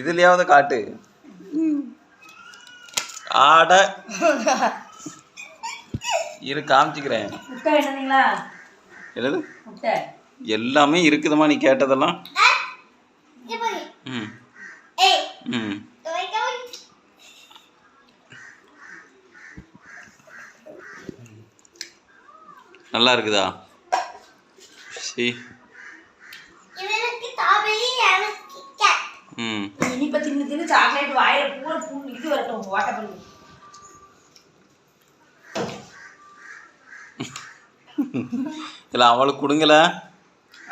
இதுலயாவது காட்டு. ஆட இரு காமிச்சிக்கிறேன். என்னது எல்லாமே இருக்குதுமா நீ கேட்டதெல்லாம். ம் ம் நல்லா இருக்குதா? சரி. ம் இனிப்ப தின்னு தின்னு சாக்லேட் வாயில பூரா பூ இது வரட்டும் வாட்ட பண்ணு. இல்ல அவளுக்கு கொடுங்கல.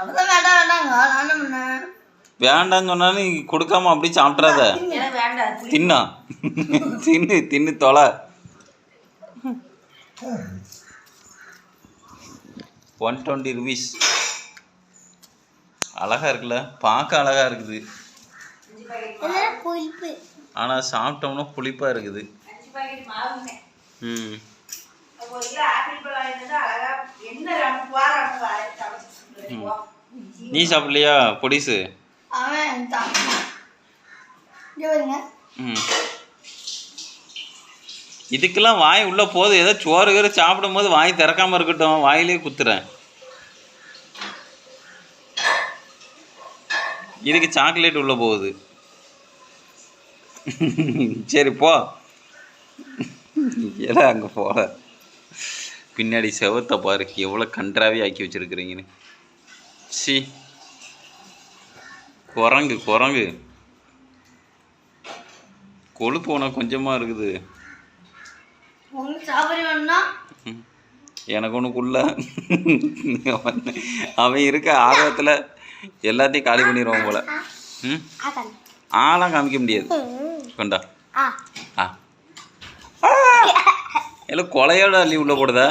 அவதான் வேண்டாம் வேண்டாங்க. நானும் பண்ணேன். வேண்டான்னு சொன்னாலும் நீ கொடுக்காம அப்படியே சாப்பிட்றாத. வேண்டாம் தின்னா தின்னு தின்னு தொலை. 120 rupees. அழகா இருக்குல்ல, பார்க்க அழகா இருக்குது. ஆனா சாப்பிட்டோம்னா புளிப்பா இருக்குது. ம் நீ சாப்பிடலையா பொடிசு? ம் இதுக்கெல்லாம் வாய் உள்ள போதும். ஏதோ சோறு கீரை சாப்பிடும் போது வாய் திறக்காம இருக்கட்டும், வாயிலே குத்துறேன். இதுக்கு சாக்லேட் உள்ள போகுது. சரி போ. ஏதா அங்கே போல பின்னாடி செவத்தை பாரு எவ்வளோ கன்றாவே ஆக்கி வச்சிருக்கிறீங்கன்னு. சி குரங்கு குரங்கு கொழுப்பு உனக்கு கொஞ்சமாக இருக்குது. எனக்கு ஒன்றுக்குள்ள அவன் இருக்க ஆர்வத்தில் எல்லாத்தையும் காலி பண்ணிடுவான் போல. ம் ஆளாம் காமிக்க முடியாது. கொண்டா ஆ எல்லாம் கொலையோட அள்ளி உள்ள போடுதா?